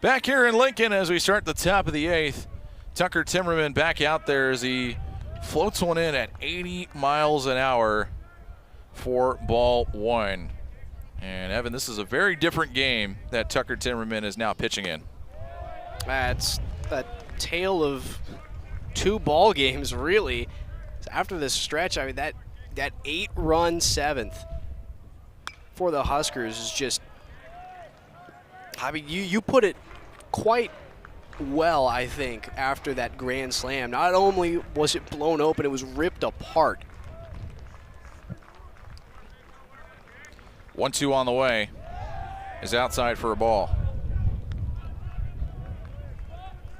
Back here in Lincoln as we start the top of the 8th. Tucker Timmerman back out there as he floats one in at 80 miles an hour for ball 1. And Evan, this is a very different game that Tucker Timmerman is now pitching in. It's a tale of 2 ball games, really. After this stretch, I mean, that 8-run 7th for the Huskers is just, I mean, you put it quite well, I think, after that grand slam. Not only was it blown open, it was ripped apart. 1-2 on the way is outside for a ball.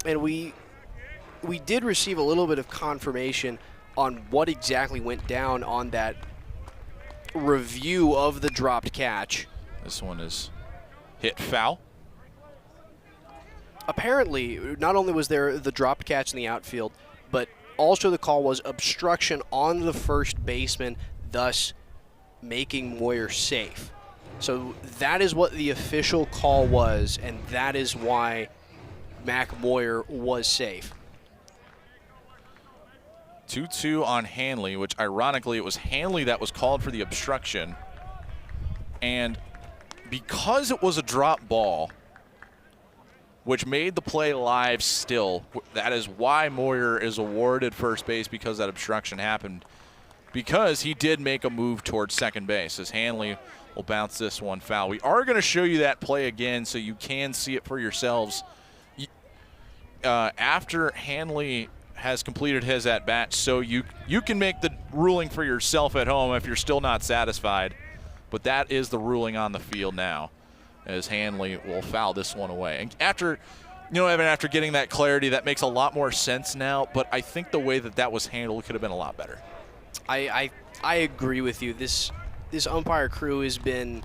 And we did receive a little bit of confirmation on what exactly went down on that review of the dropped catch. This one is hit foul. Apparently, not only was there the dropped catch in the outfield, but also the call was obstruction on the first baseman, thus making Moyer safe. So that is what the official call was, and that is why Mac Moyer was safe. 2-2 on Hanley, which ironically it was Hanley that was called for the obstruction. And because it was a drop ball, which made the play live still, that is why Moyer is awarded first base, because that obstruction happened. Because he did make a move towards second base, as Hanley will bounce this one foul. We are going to show you that play again so you can see it for yourselves. After Hanley has completed his at-bat, so you can make the ruling for yourself at home if you're still not satisfied. But that is the ruling on the field now, as Hanley will foul this one away. And after, Evan, after getting that clarity, that makes a lot more sense now. But I think the way that was handled could have been a lot better. I agree with you. This umpire crew has been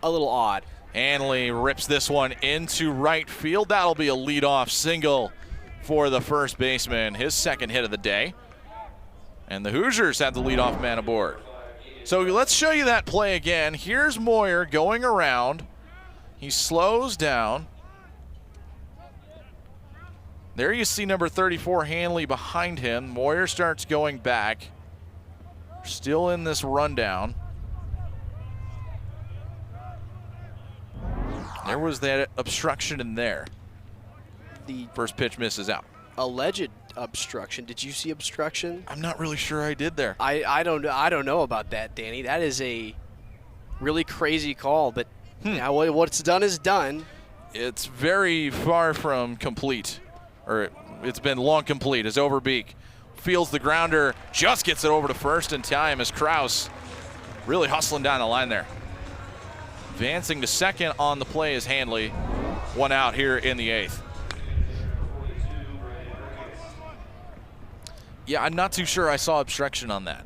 a little odd. Hanley rips this one into right field. That'll be a leadoff single for the first baseman, his second hit of the day. And the Hoosiers had the leadoff man aboard. So let's show you that play again. Here's Moyer going around. He slows down. There you see number 34, Hanley, behind him. Moyer starts going back. Still in this rundown. There was that obstruction in there. The first pitch misses out. Alleged obstruction. Did you see obstruction? I'm not really sure I did there. I don't know about that, Danny. That is a really crazy call, but now what's done is done. It's very far from complete, or it's been long complete, as Overbeek feels the grounder, just gets it over to first in time as Kraus really hustling down the line there. Advancing to second on the play is Hanley. One out here in the 8th. Yeah, I'm not too sure I saw obstruction on that.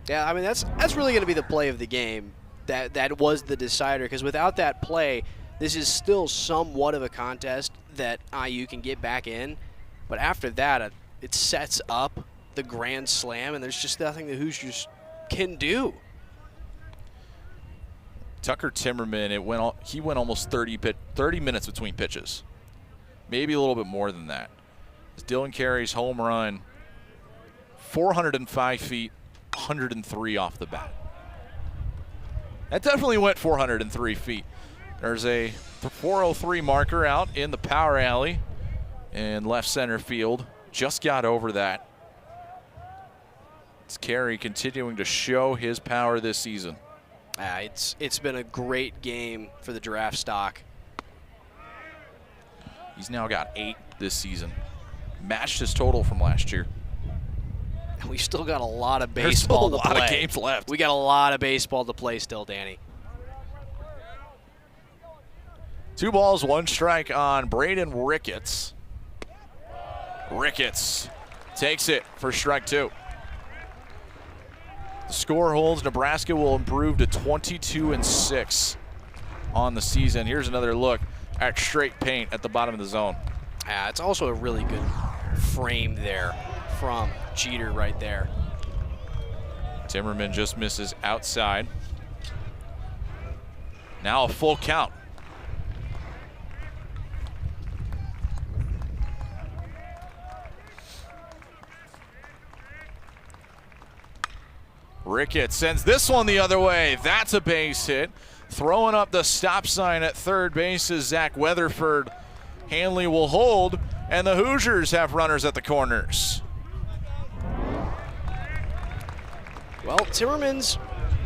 Yeah, I mean, that's really going to be the play of the game. That was the decider, because without that play, this is still somewhat of a contest that IU can get back in. But after that, it sets up the grand slam, and there's just nothing the Hoosiers can do. Tucker Timmerman, he went almost 30 minutes between pitches. Maybe a little bit more than that. As Dylan Carey's home run, 405 feet, 103 off the bat. That definitely went 403 feet. There's a 403 marker out in the power alley in left center field. Just got over that. It's Carey continuing to show his power this season. It's been a great game for the draft stock. He's now got 8 this season. Matched his total from last year. And we still got a lot of baseball to play. There's still a lot of games left. We got a lot of baseball to play still, Danny. 2 balls, 1 strike on Braden Ricketts. Ricketts takes it for strike 2. The score holds. Nebraska will improve to 22-6 on the season. Here's another look at straight paint at the bottom of the zone. It's also a really good frame there from Jeter right there. Timmerman just misses outside. Now a full count. Ricketts sends this one the other way. That's a base hit. Throwing up the stop sign at third base is Zach Weatherford. Hanley will hold, and the Hoosiers have runners at the corners. Well, Timmerman's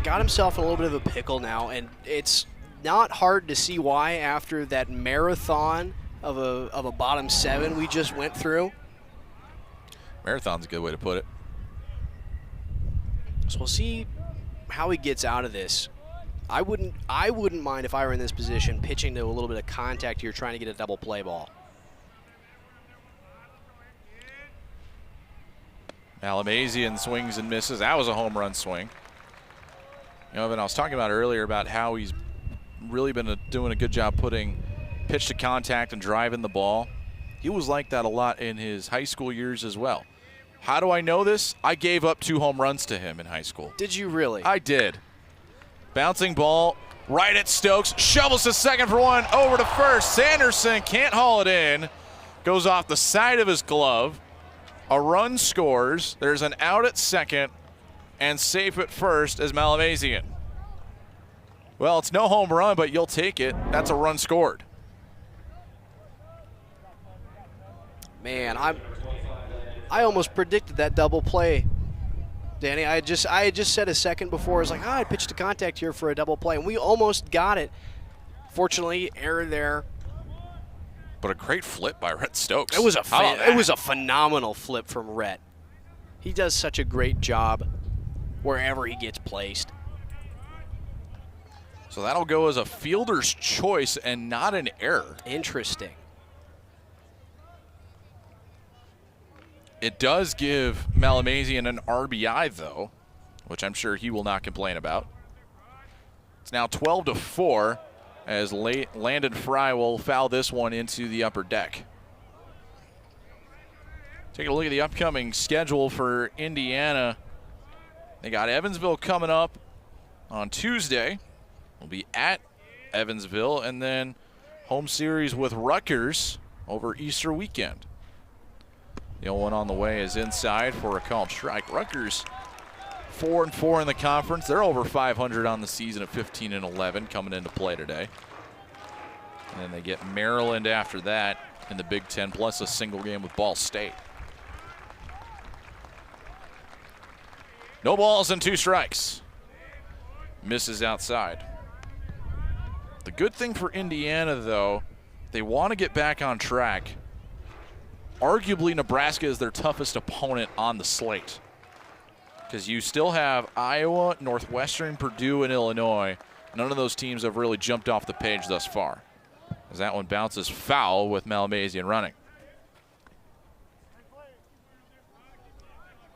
got himself in a little bit of a pickle now, and it's not hard to see why after that marathon of a bottom 7 we just went through. Marathon's a good way to put it. So we'll see how he gets out of this. I wouldn't mind if I were in this position pitching to a little bit of contact here, trying to get a double play ball. Malamazian swings and misses. That was a home run swing. You know, I was talking about earlier about how he's really been doing a good job putting pitch to contact and driving the ball. He was like that a lot in his high school years as well. How do I know this? I gave up 2 home runs to him in high school. Did you really? I did. Bouncing ball right at Stokes. Shovels to second for 1. Over to first. Sanderson can't haul it in. Goes off the side of his glove. A run scores. There's an out at second. And safe at first as Malamazian. Well, it's no home run, but you'll take it. That's a run scored. Man, I almost predicted that double play, Danny. I had just said a second before, I was like, I pitched to contact here for a double play, and we almost got it. Fortunately, error there. But a great flip by Rhett Stokes. It was a phenomenal flip from Rhett. He does such a great job wherever he gets placed. So that'll go as a fielder's choice and not an error. Interesting. It does give Malamazian an RBI, though, which I'm sure he will not complain about. It's now 12-4 as Landon Fry will foul this one into the upper deck. Take a look at the upcoming schedule for Indiana. They got Evansville coming up on Tuesday. We'll be at Evansville, and then home series with Rutgers over Easter weekend. The only one on the way is inside for a called strike. Rutgers 4-4 in the conference. They're over 500 on the season at 15-11 coming into play today. And then they get Maryland after that in the Big Ten, plus a single game with Ball State. No balls and 2 strikes. Misses outside. The good thing for Indiana, though, they want to get back on track. Arguably, Nebraska is their toughest opponent on the slate, because you still have Iowa, Northwestern, Purdue, and Illinois. None of those teams have really jumped off the page thus far, as that one bounces foul with Malamazian running.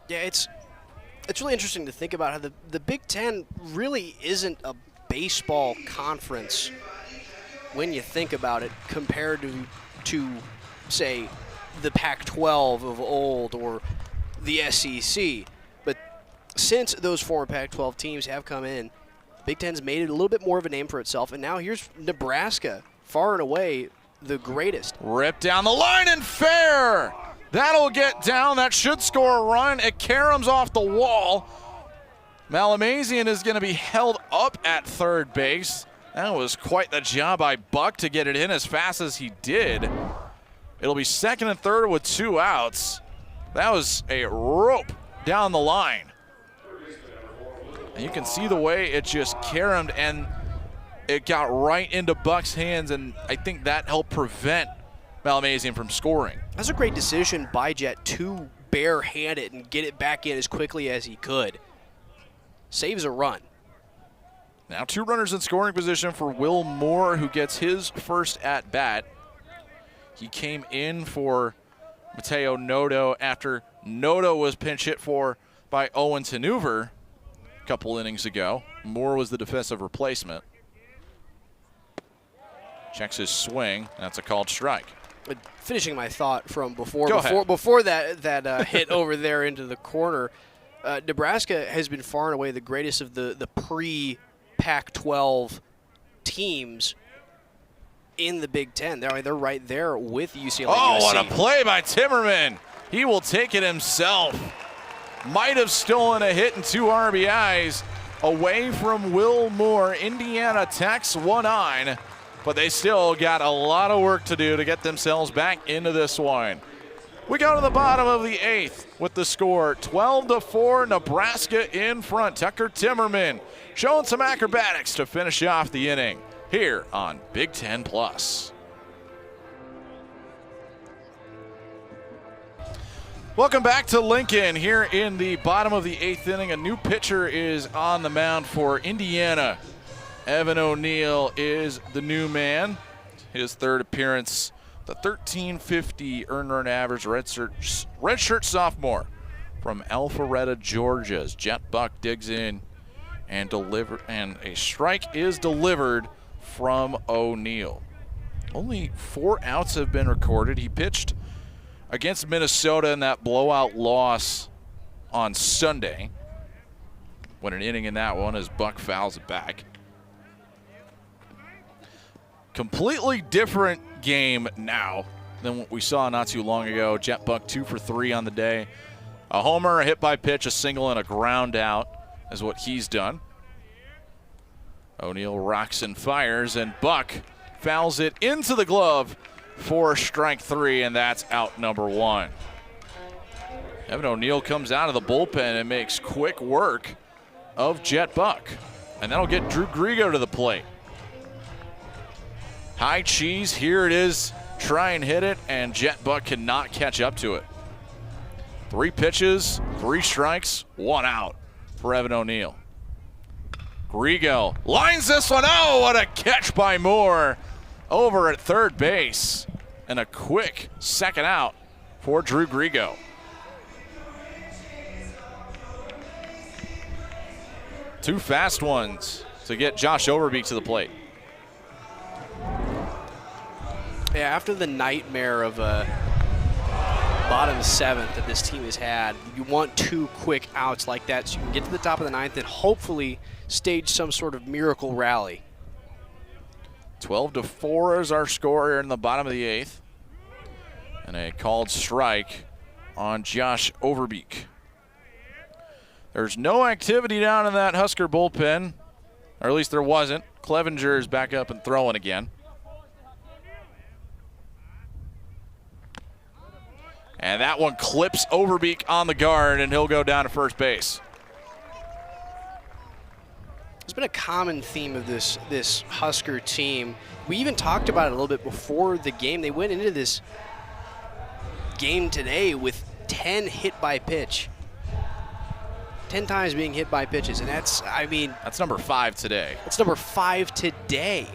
Yeah, it's really interesting to think about how the Big Ten really isn't a baseball conference when you think about it, compared to say, the Pac-12 of old or the SEC. But since those former Pac-12 teams have come in, Big Ten's made it a little bit more of a name for itself, and now here's Nebraska, far and away the greatest. Ripped down the line and fair. That'll get down. That should score a run. It caroms off the wall. Malamazian is going to be held up at third base. That was quite the job by Buck to get it in as fast as he did. It'll be second and third with 2 outs. That was a rope down the line. And you can see the way it just caromed, and it got right into Buck's hands, and I think that helped prevent Malamazian from scoring. That's a great decision by Jet to barehand it and get it back in as quickly as he could. Saves a run. Now 2 runners in scoring position for Will Moore, who gets his first at-bat. He came in for Mateo Noto after Noto was pinch hit for by Owen Tenuver a couple innings ago. Moore was the defensive replacement. Checks his swing. That's a called strike. Finishing my thought from before that hit over there into the corner, Nebraska has been far and away the greatest of the pre-Pac-12 teams in the Big Ten. They're right there with UCLA. Oh, what a play by Timmerman. He will take it himself. might have stolen a hit and 2 RBIs away from Will Moore. Indiana Tech's 1-9, but they still got a lot of work to do to get themselves back into this one. We go to the bottom of the 8th with the score 12-4, Nebraska in front. Tucker Timmerman showing some acrobatics to finish off the inning here on Big Ten Plus. Welcome back to Lincoln here in the bottom of the 8th inning. A new pitcher is on the mound for Indiana. Evan O'Neill is the new man. His third appearance, the 1350 earned run average redshirt sophomore from Alpharetta, Georgia. As Jet Buck digs in and a strike is delivered from O'Neill. Only 4 outs have been recorded. He pitched against Minnesota in that blowout loss on Sunday. Went an inning in that one as Buck fouls it back. Completely different game now than what we saw not too long ago. Jet Buck 2 for 3 on the day. A homer, a hit by pitch, a single, and a ground out is what he's done. O'Neill rocks and fires, and Buck fouls it into the glove for strike 3, and that's out number 1. Evan O'Neill comes out of the bullpen and makes quick work of Jet Buck, and that'll get Drew Grigo to the plate. High cheese, here it is. Try and hit it, and Jet Buck cannot catch up to it. 3 pitches, 3 strikes, 1 out for Evan O'Neill. Grigo lines this one. Oh, what a catch by Moore over at third base, and a quick second out for Drew Grigo. Two fast ones to get Josh Overbeek to the plate. Yeah, after the nightmare of a bottom 7th that this team has had, you want 2 quick outs like that so you can get to the top of the 9th and hopefully stage some sort of miracle rally. 12-4 is our score here in the bottom of the 8th. And a called strike on Josh Overbeek. There's no activity down in that Husker bullpen, or at least there wasn't. Clevenger is back up and throwing again. And that one clips Overbeek on the guard, and he'll go down to first base. There's been a common theme of this Husker team. We even talked about it a little bit before the game. They went into this game today with 10 hit by pitch. 10 times being hit by pitches, and that's number 5 today. That's number 5 today.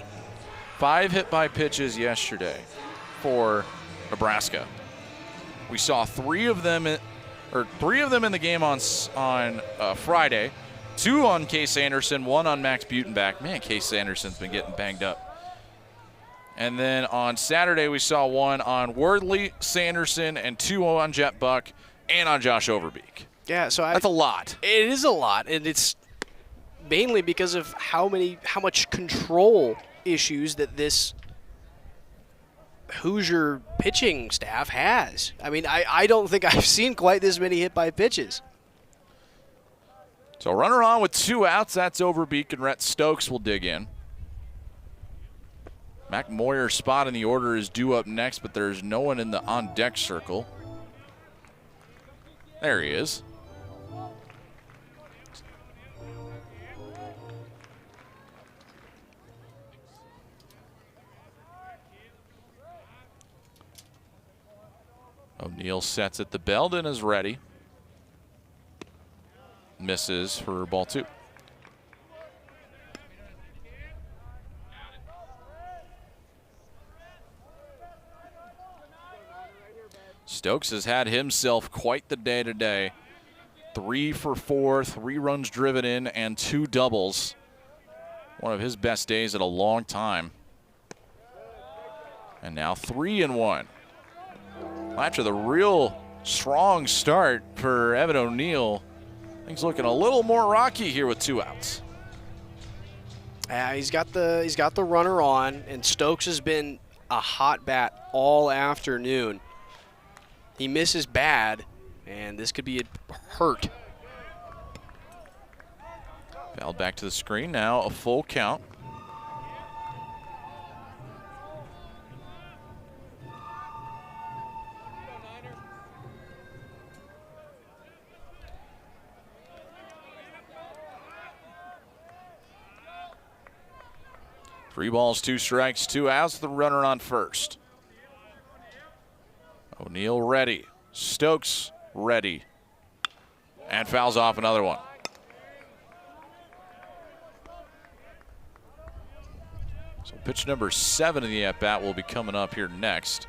5 hit by pitches yesterday for Nebraska. We saw 3 of them in the game on Friday. 2 on Case Anderson, 1 on Max Butenbach. Man, Case Anderson's been getting banged up. And then on Saturday, we saw 1 on Wordley, Sanderson, and 2 on Jet Buck and on Josh Overbeek. Yeah, so that's a lot. It is a lot, and it's mainly because of how much control issues that this Hoosier pitching staff has. I mean, I don't think I've seen quite this many hit by pitches. So runner on with 2 outs. That's Overbeek, and Rhett Stokes will dig in. Mac Moyer's spot in the order is due up next, but there's no one in the on-deck circle. There he is. O'Neill sets it. The Belden is ready. Misses for ball 2. Stokes has had himself quite the day today. 3 for 4, 3 runs driven in, and 2 doubles. One of his best days in a long time. And now 3-1. After the real strong start for Evan O'Neill, things looking a little more rocky here with 2 outs. He's got the runner on, and Stokes has been a hot bat all afternoon. He misses bad, And this could be a hurt. Fouled back to the screen, now a full count. Three balls, two strikes, two outs. The runner on first. O'Neal ready. Stokes ready. And fouls off another one. So pitch number 7 in the at-bat will be coming up here next.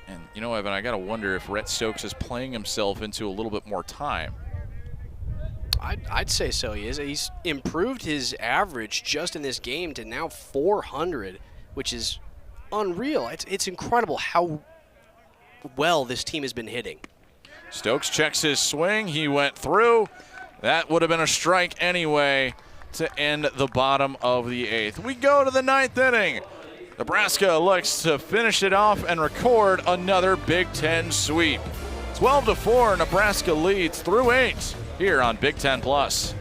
And, you know, Evan, I got to wonder if Rhett Stokes is playing himself into a little bit more time. I'd say so. He is. He's improved his average just in this game to now 400, which is unreal. It's incredible how well this team has been hitting. Stokes checks his swing. He went through. That would have been a strike anyway to end the bottom of the 8th. We go to the 9th inning. Nebraska looks to finish it off and record another Big Ten sweep. 12-4, Nebraska leads through 8 here on Big Ten Plus.